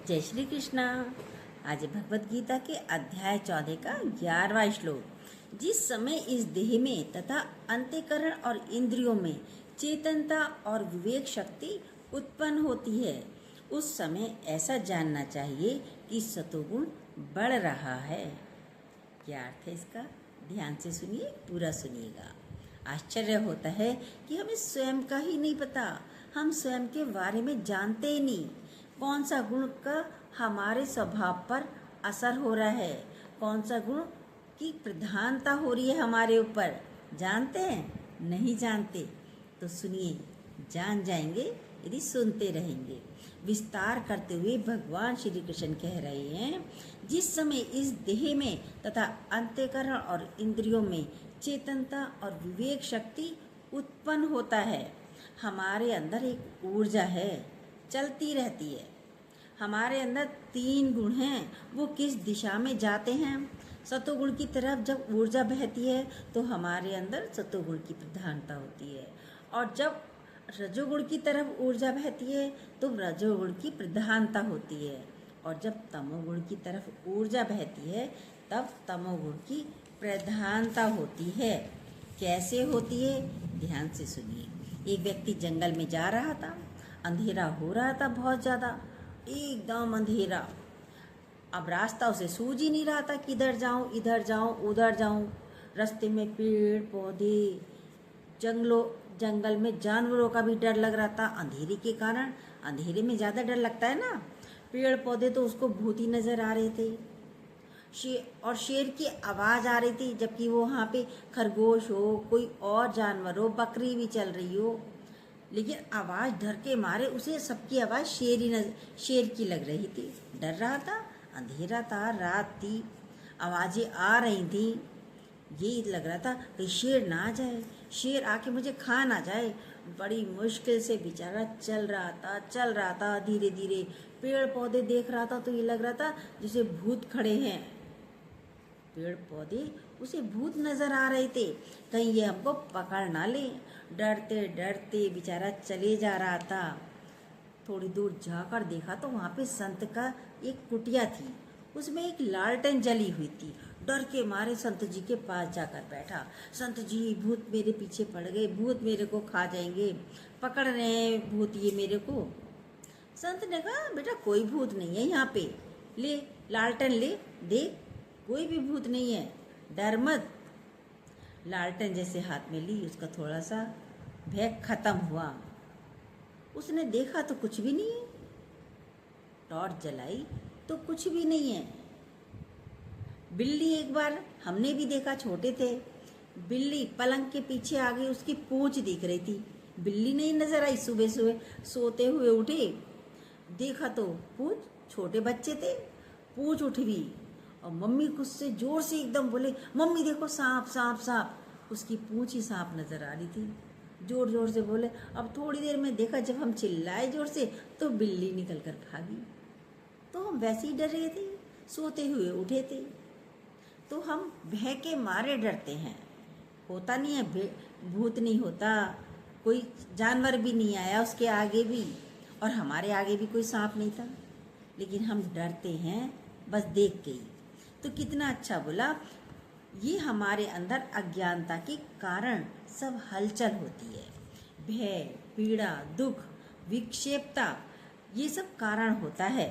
जय श्री कृष्णा। आज भगवत गीता के अध्याय 14 का 11वां श्लोक। जिस समय इस देह में तथा अंतःकरण और इंद्रियों में चेतनता और विवेक शक्ति उत्पन्न होती है, उस समय ऐसा जानना चाहिए कि सतोगुण बढ़ रहा है। क्या अर्थ है इसका? ध्यान से सुनिए, पूरा सुनिएगा। आश्चर्य होता है कि हमें स्वयं का ही नहीं पता, हम स्वयं के बारे में जानते ही नहीं। कौन सा गुण का हमारे स्वभाव पर असर हो रहा है, कौन सा गुण की प्रधानता हो रही है हमारे ऊपर, जानते हैं? नहीं जानते तो सुनिए, जान जाएंगे यदि सुनते रहेंगे। विस्तार करते हुए भगवान श्री कृष्ण कह रहे हैं, जिस समय इस देह में तथा अंतःकरण और इंद्रियों में चेतनता और विवेक शक्ति उत्पन्न होता है, हमारे अंदर एक ऊर्जा है, चलती रहती है। हमारे अंदर 3 गुण हैं, वो किस दिशा में जाते हैं? सतोगुण की तरफ जब ऊर्जा बहती है तो हमारे अंदर सतोगुण की प्रधानता होती है, और जब रजोगुण की तरफ ऊर्जा बहती है तो रजोगुण की प्रधानता होती है, और जब तमोगुण की तरफ ऊर्जा बहती है तब तमोगुण की प्रधानता होती है। कैसे होती है? ध्यान से सुनिए। एक व्यक्ति जंगल में जा रहा था, अंधेरा हो रहा था, बहुत ज़्यादा, एकदम अंधेरा। अब रास्ता उसे सूझ ही नहीं रहा था, किधर जाऊं, इधर जाऊं, उधर जाऊं। रास्ते में पेड़ पौधे, जंगल में जानवरों का भी डर लग रहा था अंधेरे के कारण। अंधेरे में ज़्यादा डर लगता है ना। पेड़ पौधे तो उसको भूत ही नजर आ रहे थे, शेर की आवाज़ आ रही थी, जबकि वो वहाँ पे खरगोश हो, कोई और जानवर हो, बकरी भी चल रही हो, लेकिन आवाज़ डर के मारे उसे सबकी आवाज़ शेर की लग रही थी। डर रहा था, अंधेरा था, रात थी, आवाज़ें आ रही थी। यही लग रहा था कि शेर ना आ जाए, शेर आके मुझे खा ना जाए। बड़ी मुश्किल से बेचारा चल रहा था धीरे धीरे। पेड़ पौधे देख रहा था तो ये लग रहा था जैसे भूत खड़े हैं। पेड़ पौधे उसे भूत नजर आ रहे थे, कहीं ये हमको पकड़ ना ले। डरते डरते बेचारा चले जा रहा था। थोड़ी दूर जाकर देखा तो वहाँ पे संत का एक कुटिया थी, उसमें एक लालटेन जली हुई थी। डर के मारे संत जी के पास जाकर बैठा। संत जी, भूत मेरे पीछे पड़ गए, भूत मेरे को खा जाएंगे, पकड़ रहे हैं भूत ये मेरे को। संत ने कहा, बेटा कोई भूत नहीं है यहाँ पे, ले लालटेन ले, देख कोई भी भूत नहीं है, डर मत। लालटेन जैसे हाथ में ली, उसका थोड़ा सा भय खत्म हुआ। उसने देखा तो कुछ भी नहीं है, टॉर्च जलाई तो कुछ भी नहीं है। बिल्ली, एक बार हमने भी देखा, छोटे थे, बिल्ली पलंग के पीछे आ गई, उसकी पूंछ दिख रही थी, बिल्ली नहीं नजर आई। सुबह सुबह सोते हुए उठे, देखा तो पूंछ, छोटे बच्चे थे, पूंछ उठ गई, और मम्मी गुस्से जोर से एकदम बोले, मम्मी देखो सांप सांप सांप। उसकी पूंछ ही सांप नजर आ रही थी, जोर जोर से बोले। अब थोड़ी देर में देखा, जब हम चिल्लाए जोर से तो बिल्ली निकल कर भागी। तो हम वैसे ही डर रहे थे, सोते हुए उठे थे, तो हम भय के मारे डरते हैं। होता नहीं है, भूत नहीं होता, कोई जानवर भी नहीं आया उसके आगे भी, और हमारे आगे भी कोई सांप नहीं था, लेकिन हम डरते हैं बस देख के ही। तो कितना अच्छा बोला, ये हमारे अंदर अज्ञानता के कारण सब हलचल होती है। भय, पीड़ा, दुख, विक्षेपता, ये सब कारण होता है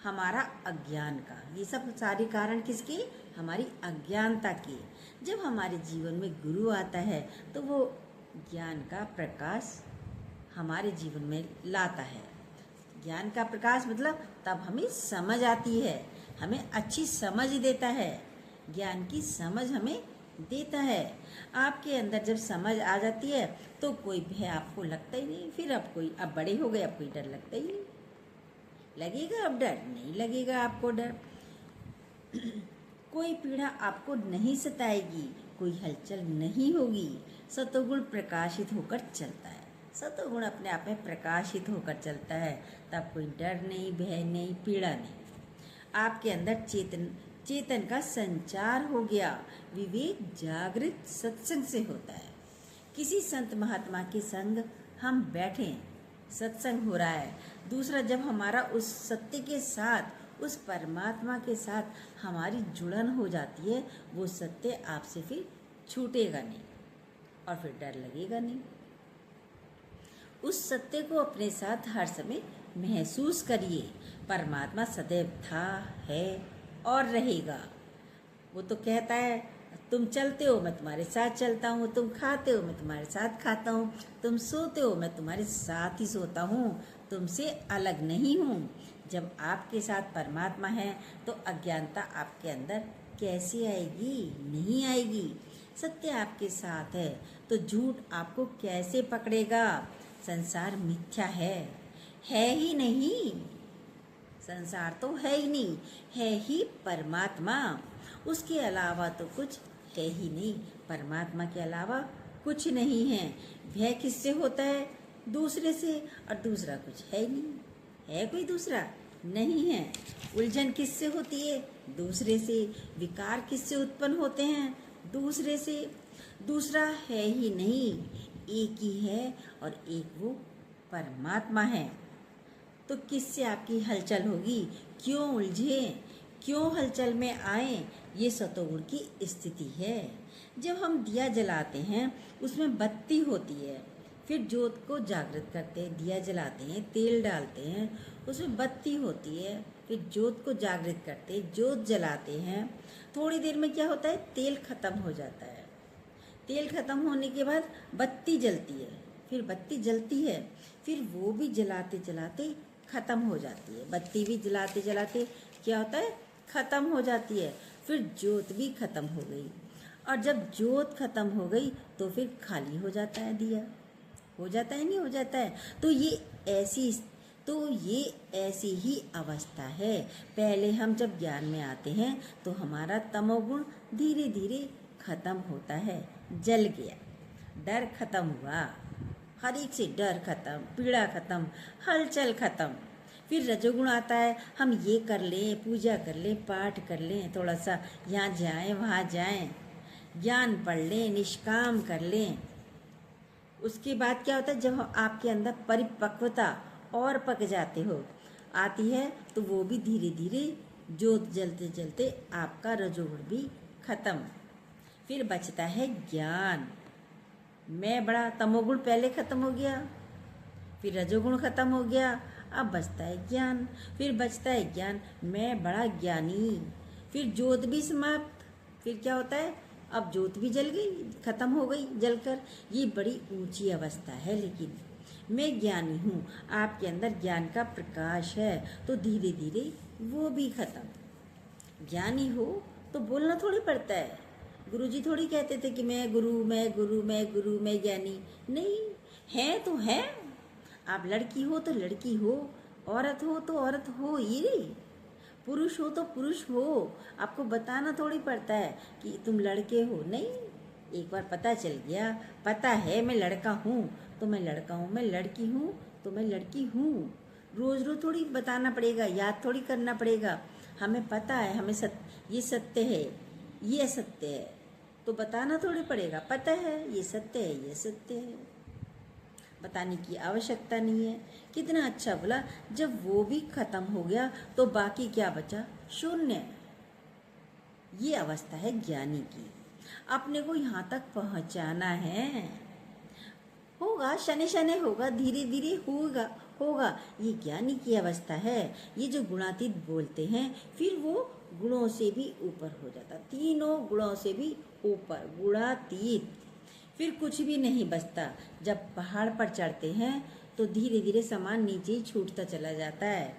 हमारा अज्ञान का। ये सब सारे कारण किसके? हमारी अज्ञानता के। जब हमारे जीवन में गुरु आता है तो वो ज्ञान का प्रकाश हमारे जीवन में लाता है। ज्ञान का प्रकाश मतलब तब हमें समझ आती है, हमें अच्छी समझ देता है, ज्ञान की समझ हमें देता है। आपके अंदर जब समझ आ जाती है तो कोई भय आपको लगता ही नहीं। फिर अब बड़े हो गए, अब कोई डर लगता ही नहीं। लगेगा अब डर? नहीं लगेगा आपको डर। कोई पीड़ा आपको नहीं सताएगी, कोई हलचल नहीं होगी। सतोगुण प्रकाशित होकर चलता है, सतोगुण अपने आप में प्रकाशित होकर चलता है, तब कोई डर नहीं, भय नहीं, पीड़ा नहीं। आपके अंदर चेतन का संचार हो गया। विवेक जागृत सत्संग से होता है। किसी संत महात्मा के संग हम बैठे, सत्संग हो रहा है, दूसरा, जब हमारा उस सत्य के साथ, उस परमात्मा के साथ हमारी जुड़न हो जाती है, वो सत्य आपसे फिर छूटेगा नहीं और फिर डर लगेगा नहीं। उस सत्य को अपने साथ हर समय महसूस करिए। परमात्मा सदैव था, है और रहेगा। वो तो कहता है, तुम चलते हो मैं तुम्हारे साथ चलता हूँ, तुम खाते हो मैं तुम्हारे साथ खाता हूँ, तुम सोते हो मैं तुम्हारे साथ ही सोता हूँ, तुमसे अलग नहीं हूँ। जब आपके साथ परमात्मा है तो अज्ञानता आपके अंदर कैसे आएगी? नहीं आएगी। सत्य आपके साथ है तो झूठ आपको कैसे पकड़ेगा? संसार मिथ्या है ही नहीं। संसार तो है ही नहीं, है ही परमात्मा। उसके अलावा तो कुछ है ही नहीं। परमात्मा के अलावा कुछ नहीं है। भय किससे होता है? दूसरे से, और दूसरा कुछ है ही नहीं। है कोई दूसरा? नहीं है। उलझन किससे होती है? दूसरे से। विकार किससे उत्पन्न होते हैं? दूसरे से। दूसरा है ही नहीं, एक ही है और एक वो परमात्मा है। तो किससे आपकी हलचल होगी? क्यों उलझे? क्यों हलचल में आए? ये सतोगुण की स्थिति है। जब हम दिया जलाते हैं उसमें बत्ती होती है, फिर ज्योत को जागृत करते हैं, दिया जलाते हैं, तेल डालते हैं, उसमें बत्ती होती है, फिर ज्योत को जागृत करते हैं, ज्योत जलाते हैं। थोड़ी देर में क्या होता है? तेल खत्म हो जाता है। तेल खत्म होने के बाद बत्ती जलती है, फिर बत्ती जलती है, फिर वो भी जलाते जलाते खत्म हो जाती है। बत्ती भी जलाते जलाते क्या होता है? खत्म हो जाती है। फिर ज्योत भी खत्म हो गई, और जब ज्योत खत्म हो गई तो फिर खाली हो जाता है दिया। हो जाता है, नहीं हो जाता है? तो ये ऐसी ही अवस्था है। पहले हम जब ज्ञान में आते हैं तो हमारा तमोगुण धीरे धीरे खत्म होता है, जल गया, डर खत्म हुआ, हर एक से डर खत्म, पीड़ा खत्म, हलचल खत्म। फिर रजोगुण आता है, हम ये कर लें, पूजा कर लें, पाठ कर लें, थोड़ा सा यहाँ जाएं वहाँ जाएं, ज्ञान पढ़ लें, निष्काम कर लें। उसके बाद क्या होता है? जब आपके अंदर परिपक्वता और पक जाते हो आती है तो वो भी धीरे धीरे ज्योत जलते जलते आपका रजोगुण भी खत्म। फिर बचता है ज्ञान। मैं बड़ा, तमोगुण पहले खत्म हो गया, फिर रजोगुण खत्म हो गया, अब बचता है ज्ञान। फिर बचता है ज्ञान, मैं बड़ा ज्ञानी। फिर ज्योत भी समाप्त। फिर क्या होता है? अब ज्योत भी जल गई, खत्म हो गई जलकर। ये बड़ी ऊंची अवस्था है, लेकिन मैं ज्ञानी हूँ, आपके अंदर ज्ञान का प्रकाश है, तो धीरे धीरे वो भी खत्म। ज्ञानी हो तो बोलना थोड़ी पड़ता है। गुरुजी थोड़ी कहते थे कि मैं गुरु, मैं गुरु, मैं गुरु, मैं ज्ञानी। नहीं, है तो है। आप लड़की हो तो लड़की हो, औरत हो तो औरत हो, ये पुरुष हो तो पुरुष हो। आपको बताना थोड़ी पड़ता है कि तुम लड़के हो। नहीं, एक बार पता चल गया, पता है मैं लड़का हूँ तो मैं लड़का हूँ, मैं लड़की हूँ तो मैं लड़की हूँ। रोज रोज थोड़ी बताना पड़ेगा, याद थोड़ी करना पड़ेगा। हमें पता है, हमें ये सत्य है, ये असत्य है, तो बताना थोड़ी पड़ेगा। पता है ये सत्य है, ये सत्य है, बताने की आवश्यकता नहीं है। कितना अच्छा बोला। जब वो भी खत्म हो गया तो बाकी क्या बचा? शून्य। ये अवस्था है ज्ञानी की। अपने को यहाँ तक पहुँचाना है। होगा, शनि शनि होगा, धीरे धीरे होगा। ये ज्ञानी की अवस्था है। ये जो गुणातीत बोलते हैं, फिर वो गुणों से भी ऊपर हो जाता, तीनों गुणों से भी ऊपर, गुणातीत। फिर कुछ भी नहीं बचता। जब पहाड़ पर चढ़ते हैं तो धीरे धीरे सामान नीचे ही छूटता चला जाता है।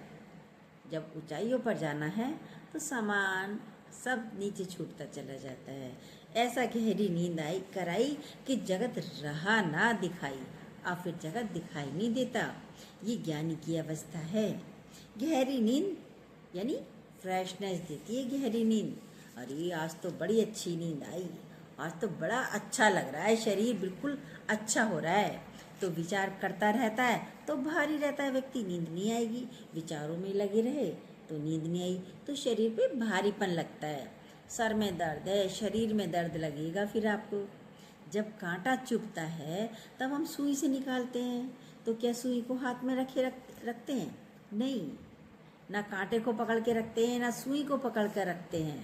जब ऊंचाइयों पर जाना है तो सामान सब नीचे छूटता चला जाता है। ऐसा गहरी नींद कराई कि जगत रहा ना दिखाई, और फिर जगत दिखाई नहीं देता। ये ज्ञानी की अवस्था है। गहरी नींद यानी फ्रेशनेस देती है गहरी नींद। अरे आज तो बड़ी अच्छी नींद आई, आज तो बड़ा अच्छा लग रहा है, शरीर बिल्कुल अच्छा हो रहा है। तो विचार करता रहता है तो भारी रहता है व्यक्ति, नींद नहीं आएगी। विचारों में लगे रहे तो नींद नहीं आई, तो शरीर पे भारीपन लगता है, सर में दर्द है, शरीर में दर्द लगेगा। फिर आपको जब कांटा चुभता है तब हम सुई से निकालते हैं, तो क्या सुई को हाथ में रखते हैं? नहीं, ना कांटे को पकड़ के रखते हैं, ना सुई को पकड़ कर रखते हैं।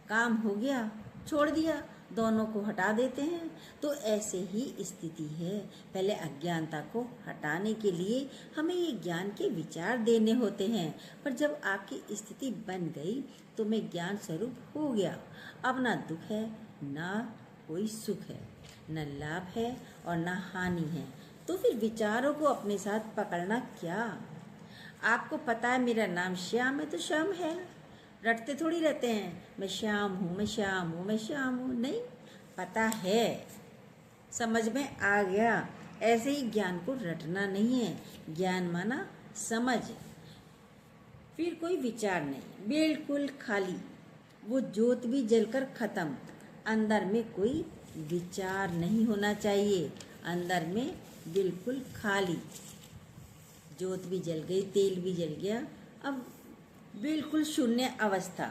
काम हो गया, छोड़ दिया, दोनों को हटा देते हैं। तो ऐसे ही स्थिति है। पहले अज्ञानता को हटाने के लिए हमें ये ज्ञान के विचार देने होते हैं, पर जब आपकी स्थिति बन गई तो मैं ज्ञान स्वरूप हो गया। अब ना दुख है, ना कोई सुख है, न लाभ है और न हानि है। तो फिर विचारों को अपने साथ पकड़ना क्या? आपको पता है मेरा नाम श्याम है तो श्याम है, रटते थोड़ी रहते हैं मैं श्याम हूँ, मैं श्याम हूँ, मैं श्याम हूँ। नहीं, पता है, समझ में आ गया। ऐसे ही ज्ञान को रटना नहीं है। ज्ञान माना समझ, फिर कोई विचार नहीं, बिल्कुल खाली। वो ज्योत भी जलकर खत्म, अंदर में कोई विचार नहीं होना चाहिए, अंदर में बिल्कुल खाली। ज्योत भी जल गई, तेल भी जल गया, अब बिल्कुल शून्य अवस्था।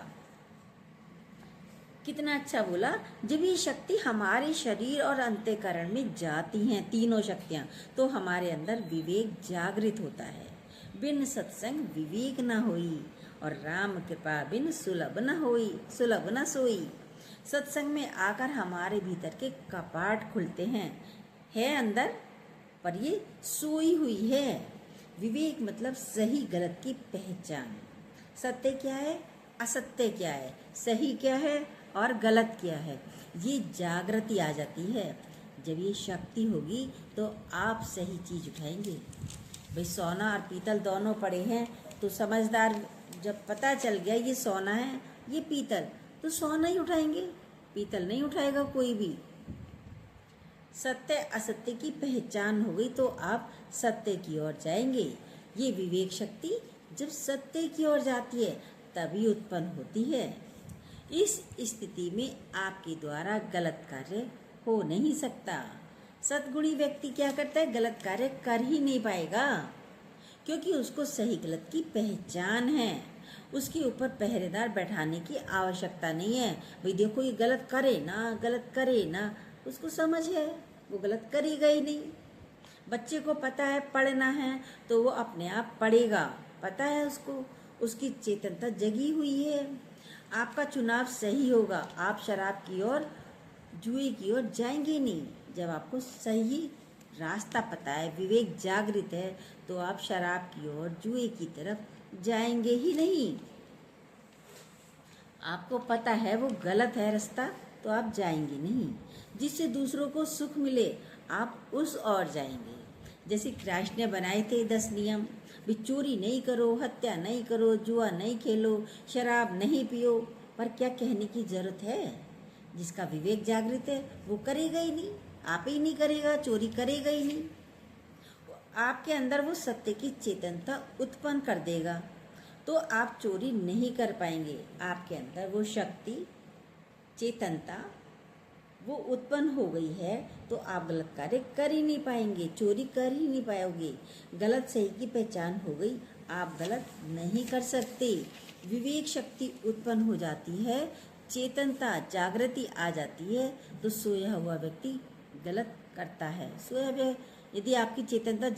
कितना अच्छा बोला। जब ये शक्ति हमारे शरीर और अंतःकरण में जाती हैं, तीनों शक्तियाँ, तो हमारे अंदर विवेक जागृत होता है। बिन सत्संग विवेक न होई, और राम कृपा बिन सुलभ न होई, सुलभ न सोई। सत्संग में आकर हमारे भीतर के कपाट खुलते हैं। है अंदर, पर ये सोई हुई है। विवेक मतलब सही गलत की पहचान। सत्य क्या है, असत्य क्या है, सही क्या है और गलत क्या है, ये जागृति आ जाती है। जब ये शक्ति होगी तो आप सही चीज उठाएंगे। भाई सोना और पीतल दोनों पड़े हैं, तो समझदार जब पता चल गया ये सोना है ये पीतल, तो सोना ही उठाएंगे, पीतल नहीं उठाएगा कोई भी। सत्य असत्य की पहचान हो गई तो आप सत्य की ओर जाएंगे। ये विवेक शक्ति जब सत्य की ओर जाती है तभी उत्पन्न होती है। इस स्थिति में आपके द्वारा गलत कार्य हो नहीं सकता। सद्गुणी व्यक्ति क्या करता है, गलत कार्य कर ही नहीं पाएगा, क्योंकि उसको सही गलत की पहचान है। उसके ऊपर पहरेदार बैठाने की आवश्यकता नहीं है। भाई देखो ये गलत करे ना, गलत करे ना, उसको समझ है, वो गलत करेगा ही नहीं। बच्चे को पता है पढ़ना है तो वो अपने आप पढ़ेगा, पता है उसको, उसकी चेतनता जगी हुई है। आपका चुनाव सही होगा, आप शराब की ओर, जुए की ओर जाएंगे नहीं। जब आपको सही रास्ता पता है, विवेक जागृत है, तो आप शराब की ओर, जुए की तरफ जाएंगे ही नहीं। आपको पता है वो गलत है रास्ता, तो आप जाएंगे नहीं। जिससे दूसरों को सुख मिले आप उस ओर जाएंगे। जैसे कृष्ण ने बनाए थे 10 नियम, भी चोरी नहीं करो, हत्या नहीं करो, जुआ नहीं खेलो, शराब नहीं पियो। पर क्या कहने की जरूरत है, जिसका विवेक जागृत है वो करेगा ही नहीं, आप ही नहीं करेगा, चोरी करेगा ही नहीं। आपके अंदर वो सत्य की चेतनता उत्पन्न कर देगा, तो आप चोरी नहीं कर पाएंगे। आपके अंदर वो शक्ति, चेतनता वो उत्पन्न हो गई है, तो आप गलत कार्य कर ही नहीं पाएंगे, चोरी कर ही नहीं पाओगे। गलत सही की पहचान हो गई, आप गलत नहीं कर सकते। विवेक शक्ति उत्पन्न हो जाती है, चेतनता जागृति आ जाती है, तो सोया हुआ व्यक्ति गलत करता है। सोया हुआ, यदि आपकी चेतनता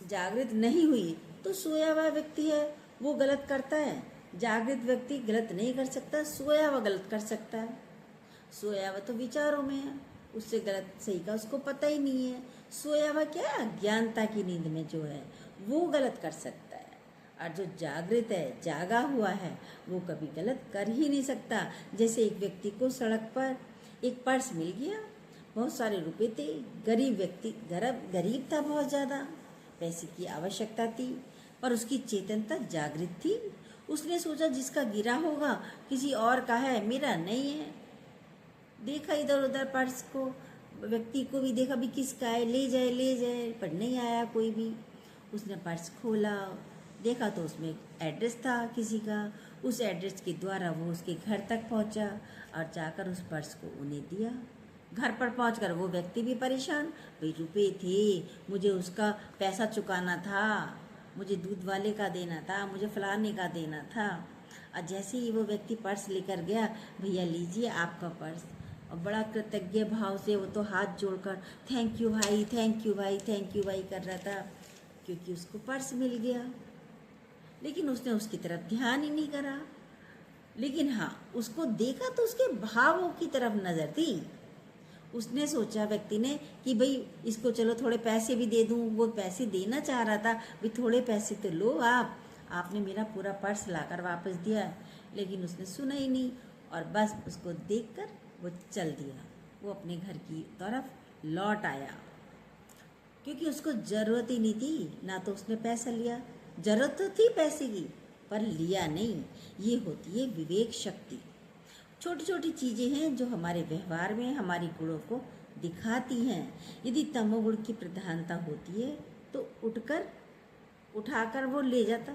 जागृत नहीं हुई तो सोया हुआ व्यक्ति है वो गलत करता है। जागृत व्यक्ति गलत नहीं कर सकता, सोया हुआ गलत कर सकता है। सोया हुआ तो विचारों में है, उससे गलत सही का उसको पता ही नहीं है। सोया हुआ क्या है, अज्ञानता की नींद में जो है वो गलत कर सकता है। और जो जागृत है, जागा हुआ है, वो कभी गलत कर ही नहीं सकता। जैसे एक व्यक्ति को सड़क पर एक पर्स मिल गया, बहुत सारे रुपए थे, गरीब व्यक्ति, गरीब था, बहुत ज़्यादा पैसे की आवश्यकता थी, पर उसकी चेतनता जागृत थी। उसने सोचा जिसका गिरा होगा किसी और का है, मेरा नहीं है। देखा इधर उधर पर्स को, व्यक्ति को भी देखा भी किसका है, ले जाए, पर नहीं आया कोई भी। उसने पर्स खोला, देखा तो उसमें एड्रेस था किसी का। उस एड्रेस के द्वारा वो उसके घर तक पहुंचा और जाकर उस पर्स को उन्हें दिया। घर पर पहुंचकर वो व्यक्ति भी परेशान, भाई रुपए थे, मुझे उसका पैसा चुकाना था, मुझे दूध वाले का देना था, मुझे फलाने का देना था। और जैसे ही वो व्यक्ति पर्स लेकर गया, भैया लीजिए आपका पर्स, और बड़ा कृतज्ञ भाव से वो तो हाथ जोड़कर थैंक यू भाई, थैंक यू भाई, थैंक यू भाई कर रहा था, क्योंकि उसको पर्स मिल गया। लेकिन उसने उसकी तरफ ध्यान ही नहीं करा। लेकिन हाँ, उसको देखा तो उसके भावों की तरफ नजर थी। उसने सोचा, व्यक्ति ने, कि भाई इसको चलो थोड़े पैसे भी दे दूं। वो पैसे देना चाह रहा था, भाई थोड़े पैसे तो लो आपने मेरा पूरा पर्स लाकर वापस दिया। लेकिन उसने सुना ही नहीं और बस उसको देखकर वो चल दिया। वो अपने घर की तरफ लौट आया, क्योंकि उसको ज़रूरत ही नहीं थी। ना तो उसने पैसा लिया, ज़रूरत तो थी पैसे की पर लिया नहीं। ये होती है विवेक शक्ति। छोटी छोटी चीज़ें हैं जो हमारे व्यवहार में हमारी गुणों को दिखाती हैं। यदि तमोगुण की प्रधानता होती है तो उठाकर वो ले जाता।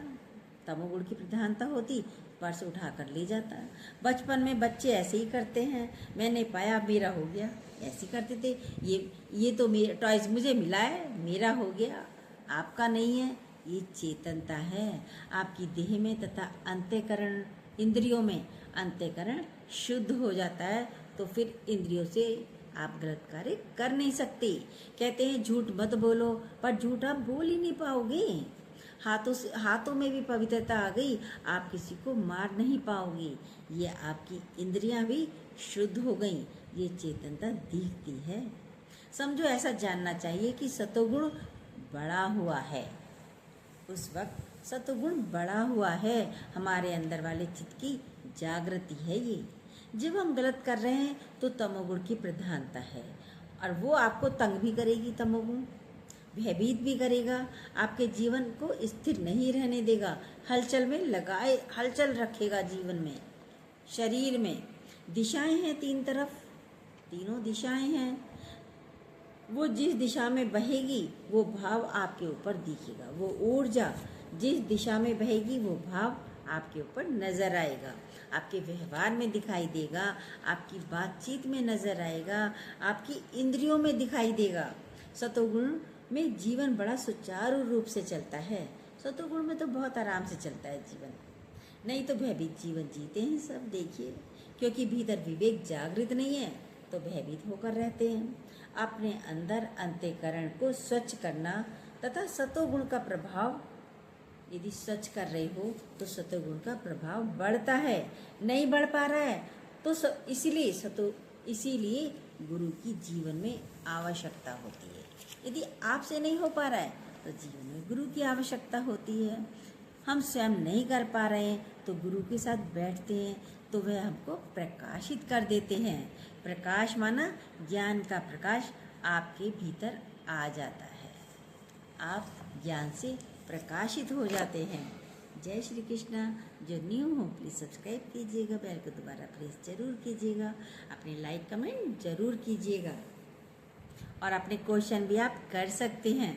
तमोगुण की प्रधानता होती, पर्स उठाकर ले जाता। बचपन में बच्चे ऐसे ही करते हैं, मैंने पाया मेरा हो गया, ऐसे करते थे। ये तो मेरा टॉयज मुझे मिला है, मेरा हो गया, आपका नहीं है। ये चेतनता है आपकी देह में तथा अंतःकरण इंद्रियों में। अंतःकरण शुद्ध हो जाता है तो फिर इंद्रियों से आप गलत कार्य कर नहीं सकते। कहते हैं झूठ मत बोलो, पर झूठ आप बोल ही नहीं पाओगे। हाथों में भी पवित्रता आ गई, आप किसी को मार नहीं पाओगे। ये आपकी इंद्रियां भी शुद्ध हो गई। ये चेतनता दिखती है। समझो, ऐसा जानना चाहिए कि सतोगुण बड़ा हुआ है। उस वक्त सतोगुण बड़ा हुआ है, हमारे अंदर वाले चित्त की जागृति है ये। जब हम गलत कर रहे हैं तो तमोगुण की प्रधानता है और वो आपको तंग भी करेगी। तमोगुण भयभीत भी करेगा, आपके जीवन को स्थिर नहीं रहने देगा, हलचल रखेगा जीवन में। शरीर में दिशाएं हैं, तीनों दिशाएं हैं। वो जिस दिशा में बहेगी वो भाव आपके ऊपर दिखेगा। वो ऊर्जा जिस दिशा में बहेगी वो भाव आपके ऊपर नजर आएगा, आपके व्यवहार में दिखाई देगा, आपकी बातचीत में नजर आएगा, आपकी इंद्रियों में दिखाई देगा। सतोगुण में जीवन बड़ा सुचारू रूप से चलता है। सतोगुण में तो बहुत आराम से चलता है जीवन, नहीं तो भयभीत जीवन जीते हैं सब। देखिए, क्योंकि भीतर विवेक जागृत नहीं है तो भयभीत होकर रहते हैं। अपने अंदर अंतःकरण को स्वच्छ करना तथा सतोगुण का प्रभाव, यदि स्वच्छ कर रहे हो तो सतोगुण का प्रभाव बढ़ता है। नहीं बढ़ पा रहा है तो इसीलिए गुरु की जीवन में आवश्यकता होती है। यदि आपसे नहीं हो पा रहा है तो जीवन में गुरु की आवश्यकता होती है। हम स्वयं नहीं कर पा रहे हैं तो गुरु के साथ बैठते हैं तो वह हमको प्रकाशित कर देते हैं। प्रकाश माना ज्ञान का प्रकाश आपके भीतर आ जाता है, आप ज्ञान से प्रकाशित हो जाते हैं। जय श्री कृष्णा। जो न्यू हो प्लीज़ सब्सक्राइब कीजिएगा, बेल को दोबारा प्रेस जरूर कीजिएगा, अपने लाइक कमेंट जरूर कीजिएगा और अपने क्वेश्चन भी आप कर सकते हैं।